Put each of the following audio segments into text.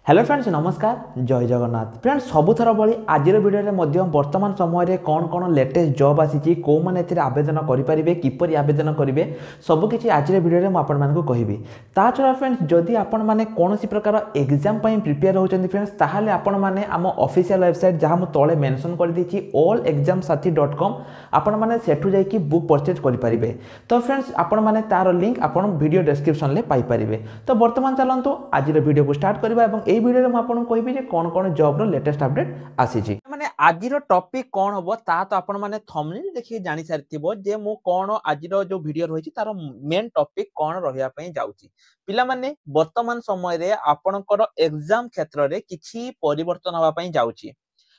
Hello friends नमस्कार जय Jagannath friends सबुथर भाई आज भिडियो वर्तमान समय कौन कौन लेटेस्ट जॉब आसी कौ मैंने आवेदन करेंगे किपर आवेदन करेंगे सबकि आज भिडियो मुझे कहबी ता छड़ा फ्रेंड्स जदि आपण मैंने कौन प्रकार एग्जाम प्रिपेयर होती फ्रेंड्स ताहले आपण मैंने आम ऑफिशियल वेबसाइट जहाँ मुझे तले मेंशन कर देछि allexamsathi.com आपण मैंने सेठू जाइए बुक परचेज करेंगे। तो फ्रेंड्स आपण मैंने तार लिंक आपण वीडियो डिस्क्रिप्शन में पाइपर। तो वर्तमान चलतु आज वीडियो को स्टार्ट करवा एई वीडियो रे आपन कहबी जे कोन कोन जॉब रो लेटेस्ट अपडेट आसी माने आज रो टॉपिक कोन हबो ता तो आपन माने थंबनेल देखि जानि सारिथिबो जे मो कोन आज रो जो वीडियो रहिछि तारो मेन टॉपिक कोन रहिया पई जाउछि। पिला माने वर्तमान समय रे आपनकर एग्जाम क्षेत्र रे किछि परिवर्तन होबा पई जाउछि।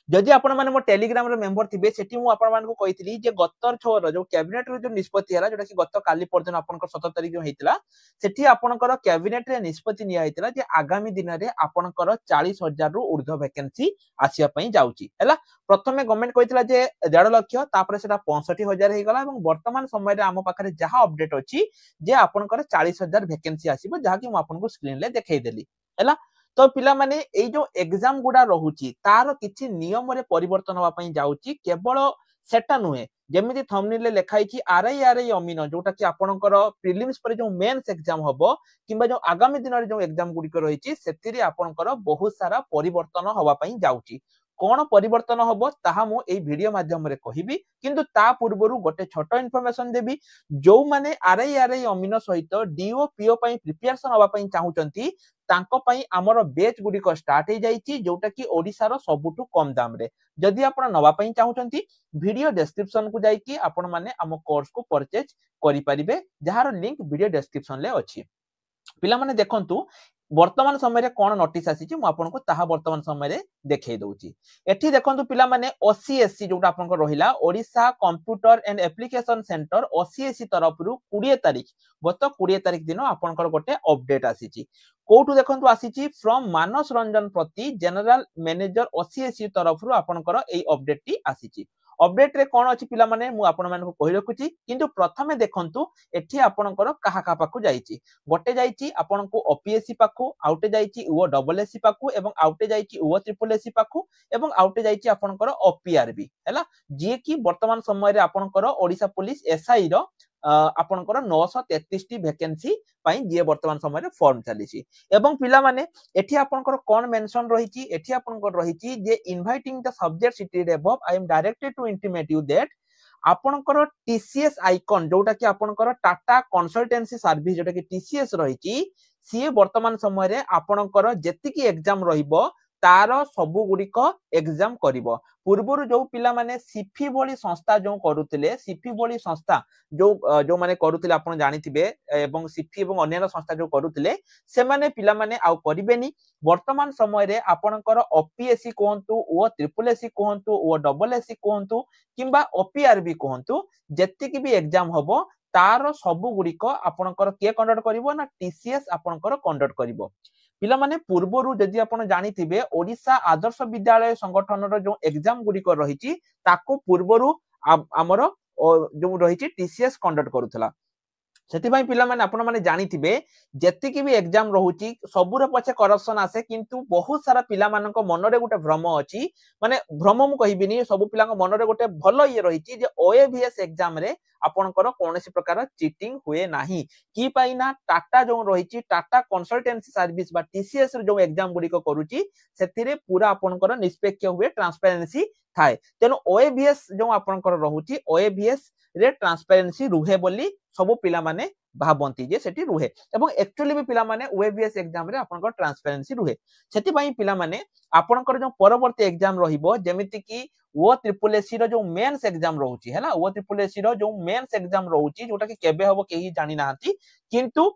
जदि आपण माने मो टेलीग्राम रे मेंबर थिबे सेठी मु आपण मानको कहितली जे गत्तर छोर जो कैबिनेट रो जो निष्पत्ति हला जोटा कि गत्त काली पर्यटन आपनकर 17 तारिख जो हेतिला सेठी आपनकर कैबिनेट रे निष्पत्ति निया हेतिला जे आगामी दिन रे आपनकर 40,000 रु ऊर्ध्व वैकेंसी आसिया पई जाउची हला। प्रथमे गवर्नमेंट कहितला जे 1.5 लाख तापर सेटा 65,000 हे गला एवं वर्तमान समय रे आम पाखरे जहा अपडेट अछि जे आपनकर 40,000 वैकेंसी आसीबो जहा कि मु आपनको स्क्रीन ले देखाई देली हला। तो पिला माने ए जो एग्जाम गुडा रहुची तार किछि नियम रे परिवर्तन होबा पई जाउची केवल सेटा नुहे जेमिति थंबनेल ले लिखाइछि आरआई अमीन जोटा कि आपनकर प्रीलिम्स पर जो मेंस एग्जाम हबो किबा जो आगामी दिन रे जो एग्जाम गुडी को रहिछि सेतिरे आपनकर बहुत सारा परिवर्तन होबा पई जाउची। कोन परिवर्तन हबो ताहा मु एई वीडियो माध्यम रे कहिबी किंतु ता पूर्वरु गोटे छोटो इन्फॉर्मेशन देबी जो माने आरआई अमीन सहित डीओ पीओ पई प्रिपरेशन होबा पई चाहुचंती तांको पई हमर बैच गुडी को स्टार्ट हे जाईची जोटा कि ओडिसा रो सबुटु कम दाम रे। जदि आपण नवा पई चाहुचंती वीडियो डिस्क्रिप्शन को जाईकी आपण माने हम कोर्स को परचेज करि परिबे जहार लिंक वीडियो डिस्क्रिप्शन ले अछि। पिला माने देखंतु वर्तमान समय रे कोन नोटिस आसी मु आपन को ताहा वर्तमान समय रे देखै दउची। एठी देखंतु पिला माने ओसीएससी जोटा आपन को रहिला Odisha computer and application centre OCSC तरफ रु 20 तारिख गत 20 तारिख दिन आपन को गोटे अपडेट आसीची। कोठु देखंतु आसीची फ्रॉम मानस रंजन प्रति जनरल मैनेजर ओसीएससी तरफ रु आपन को एई अपडेट टी आसीची। अपडेट रे कोन अछि पिला माने मु आपन मानको कहि रखुची किंतु प्रथमे देखंतु एठी आपनकर काहा काहा पाखु जाईची गोटे जाईची आपनको ओपीएससी पाखु आउटे जाईची ओ डबल एससी पाखु एवं आउटे जाईची ओ ट्रिपल एससी पाखु एवं आउटे जाईची आपनकर ओपीआरबी हैला जे कि वर्तमान समय रे आपनकर ओडिसा पुलिस एसआई रो आपनकर 933 टी वैकेंसी पई जे वर्तमान समय रे फॉर्म चलीची। एवं पिला माने एठी आपनकर कोन मेंशन रहिची एठी आपनकर रहिची जे inviting the subject cited above I am directed to intimate you that आपनकर टीसीएस आइकन जोटा कि आपनकर टाटा कंसल्टेंसी सर्विस जोटा कि टीसीएस रहिची सी वर्तमान समय रे आपनकर जेतिकी एग्जाम रहिबो तार सबु गुडी को एग्जाम करिवो। पूर्वरु जो पिला माने सिफी बोली संस्था जो करूतिले सिफी बोली संस्था जो माने करूतिले आपण जानिथिबे एवं सिफी एवं अन्य संस्था जो करूतिले से माने पिला माने आउ करिबेनी। वर्तमान समय रे आपनकर ओपीएससी कोहंतु ओ ट्रिपल एससी कोहंतु ओ डबल एससी कोहंतु किंबा ओपीआरबी कोहंतु जेतिकी भी एग्जाम हबो तार सबु गुडी को आपनकर के कंडक्ट करिवो ना टीसीएस आपनकर कंडक्ट करिवो। पिला माने पूर्वरु जदि आपण जानिथिबे ओडिसा आदर्श विद्यालय संगठन रो जो एग्जाम गुडी को रहिची ताको पूर्वरु हमर जो रहिची टीसीएस कंडक्ट करूथला। सेति भाई पिला माने आपण माने जानिथिबे जेतिकी भी एग्जाम रहूची सबुरे पछे करप्शन आसे किंतु बहुत सारा पिला मानको मन रे गोटे भ्रम अछि माने भ्रम मु कहिबिनी सब पिलाଙ୍କ मन रे गोटे भलो ये रहिची जे ओएवीएस एग्जाम रे आपनकर कोनोसी प्रकार चीटिंग हुए नाही की पाइना टाटा जो रहिची टाटा कंसल्टेंसी सर्विस बा टीसीएस रे जो एग्जाम गुडी को करूची सेतिरे पूरा आपनकर निष्पक्ष हुए ट्रांसपेरेंसी थाए तेनो ओएवीएस जो आपनकर रहूची ओएवीएस रे ट्रांसपेरेंसी रुहे बोली सब पिला माने भाबंती जे सेठी रुहे एवं एक्चुअली भी पिला माने ओएवीएस एग्जाम रे आपनकर ट्रांसपेरेंसी रुहे। सेति पई पिला माने आपनकर जो परवर्ती एग्जाम रहिबो जेमिति कि ओ ट्रिपल एससी रो जो मेंस एग्जाम रहूची हैला ओ ट्रिपल एससी रो जो मेंस एग्जाम रहूची जोटा कि केबे हबो केही जानि नाहंती किंतु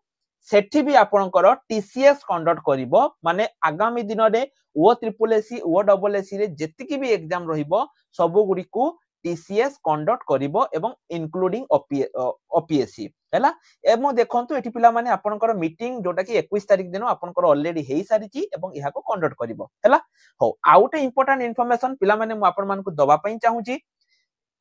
सेठी भी आपनकर टीसीएस कंडक्ट करिवो माने आगामी दिन रे ओ ट्रिपल एससी ओ डबल एससी रे जेतिकी भी एग्जाम रहिबो सब गुडी को टीसीएस कंडक्ट करिवो एवं इंक्लूडिंग ओपीएससी हैला। एवं देखंतु एठी पिला माने आपनकर मीटिंग जोटा कि 21 तारिख दिन आपनकर ऑलरेडी हेई सारिची एवं इहा को कंडक्ट करिवो हैला। हो आउटे इंपोर्टेंट इन्फॉर्मेशन पिला माने मु आपन मानकु दबा पई चाहूची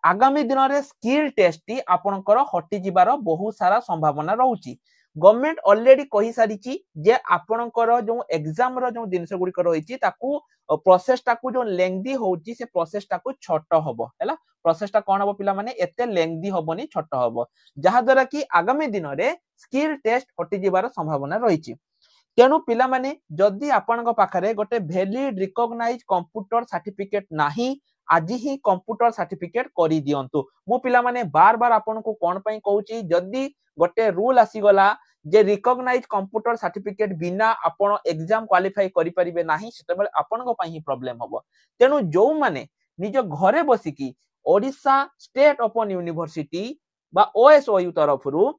आगामी दिन रे स्किल टेस्ट टी आपनकर हटि जिबार बहुत सारा संभावना रहउची गवर्नमेंट ऑलरेडी कहि सारी जे आपणकर जो एग्जाम रो जो जिंस गुडी रही ताकू प्रोसेस टाकू जो लेंथी होची से प्रोसेस टाकू छोट हबो हैला प्रोसेस टा कोन हबो पिला माने एते लेंथी हबोनी छोट हबो जहा द्वारा कि आगामी दिन रे स्किल टेस्ट हटि जिबार संभावना रही तेणु पिला माने जदि आपनक पाखरे गोटे वैलिड रिकॉग्नाइज कंप्यूटर सर्टिफिकेट नाही आज ही कंप्यूटर सर्टिफिकेट करी दियंतु मु पिला माने बार बार आपनको कोन पई कहूची जदि गोटे रूल आसी गला जे रिकॉग्नाइज कंप्यूटर सर्टिफिकेट बिना आपण एग्जाम क्वालिफाई करि परिबे नाही सेतबेले आपनको पई ही प्रॉब्लम हबो तेणु जो माने निज घरे बसिकी ओडिशा स्टेट ओपन यूनिवर्सिटी बा ओएसओयू तरफरु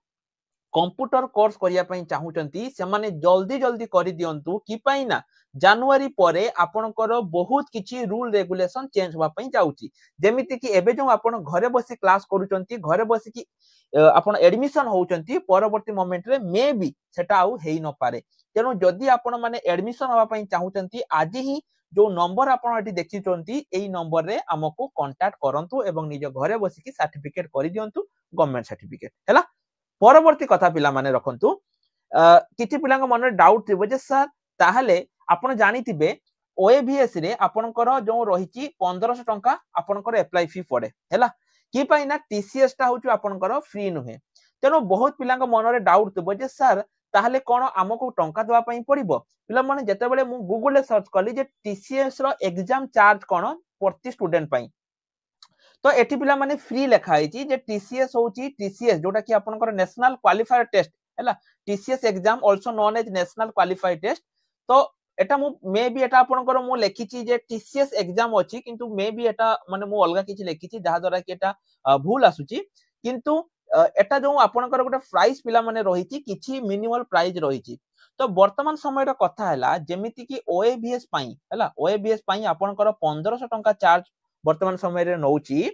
कंप्यूटर कोर्स करिया पई चाहूचंती से माने जल्दी जल्दी करि दियंतु कि पई ना जनवरी परे आपनकर बहुत किछि रूल रेगुलेशन चेंज होबा पई जाउची जेमिति कि एबे जो आपण घरे बसी क्लास करूचंती घरे बसी कि आपण एडमिशन होउचंती परवर्ती मोमेंट रे मे बी सेटा आउ हेई न पारे तेनु जदी आपण माने एडमिशन होबा पई चाहूचंती आज ही जो नंबर आपण एटी देखिचंती एई नंबर रे हमकु कांटेक्ट करंतु एवं निज घरे बसी कि सर्टिफिकेट करि दियंतु गवर्नमेंट सर्टिफिकेट हैला परवर्ती कथा पिला माने रखंतु किछि पिलांग मन डाउट थिबो जे सर ताहले आपण जानिथिबे ओएबीएस रे आपनकर जो रहिछि 1500 टंका आपनकर अप्लाई फी पड़े हैला कि पई ना टीसीएस टा होछु आपनकर फ्री नुहे तेनो बहुत पिलांग मन रे डाउट थिबो जे सर ताहले कोन हमकु टंका दवा पई पड़िबो पिला माने जते बेले मु गूगल रे सर्च करली जे टीसीएस रो एग्जाम चार्ज कोन प्रति स्टूडेंट पई तो एठी पिला माने फ्री लिखा है जे टीसीएस होची टीसीएस जोटा कि आपनकर नेशनल क्वालिफायर टेस्ट हैला TCS exam also known as national qualifier test तो एटा मु मे बी एटा आपनकर मु लेखिची जे टीसीएस एग्जाम अछि किंतु मे बी एटा माने मु अलगा किछि लेखिची जहा द्वारा कि एटा भूल आसुची किंतु एटा जो आपनकर गोटे प्राइस पिला माने रहिची किछि मिनिमल प्राइस रहिची तो वर्तमान समय रो कथा हैला जेमिति कि ओएबीएस पई हैला ओएबीएस पई आपनकर 1500 टंका चार्ज वर्तमान समय रे नौची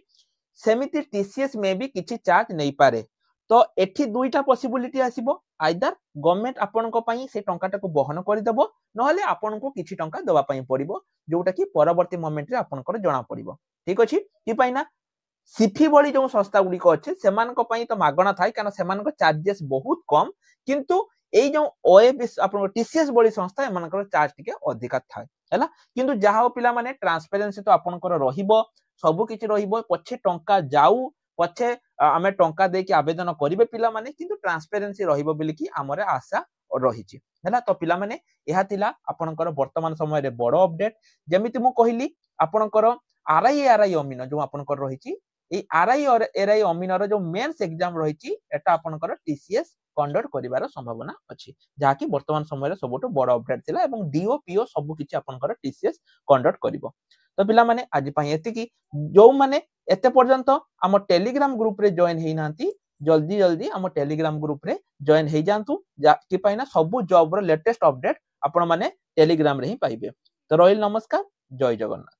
सेमिति टीसीएस में भी किछि चार्ज नहीं पारे तो एठी दुईटा पॉसिबिलिटी आसीबो आइदर गवर्नमेंट आपनको पई से टंकाटा को बहन करि देबो नहले आपनको किछि टंका देबा पई पड़िबो जोटा कि परवर्ती मोमेंट रे आपनकर जणा पड़िबो ठीक अछि कि पई ना सिफी बळी जो संस्था गुडी को अछि सेमानको पई तो मागणा थाई कारण सेमानको चार्जेस बहुत कम किंतु एई जो ओएबीएस आपन टीसीएस बळी संस्था एमानकर चार्ज टिके अधिका थाई हैला किंतु जहा पिला माने ट्रांसपेरेंसी तो आपनकर रहिबो सब किछि रहिबो पछे टंका जाऊ पछे आमे टंका दे कि आवेदन करिवे पिला माने किंतु ट्रांसपेरेंसी रहिबो बिल कि हमरे आशा रहिछि हैला तो पिला माने एहा थिला आपनकर वर्तमान समय रे बडो अपडेट जेमिति मु कहिली आपनकर आरआई अमीन जो आपनकर रहिछि ए आरआई और एआरआई अमीन रो जो मेंस एग्जाम रहिछि एटा आपनकर टीसीएस कंडक्ट करिवार संभावना अछि जहा कि वर्तमान समय रे सबटो बडो अपडेट थिला एवं डीओ पीओ सब किछि आपनकर टीसीएस कंडक्ट करिवो तो पिला माने आज पई एति कि जो माने एते पर्यंत हम टेलीग्राम ग्रुप रे जॉइन हेई नांती जल्दी जल्दी हम टेलीग्राम ग्रुप रे जॉइन हेई जानतु कि पई ना सब जॉब रो लेटेस्ट अपडेट आपण माने टेलीग्राम रे ही पाइबे तो रोहिल नमस्कार जय जगन्नाथ।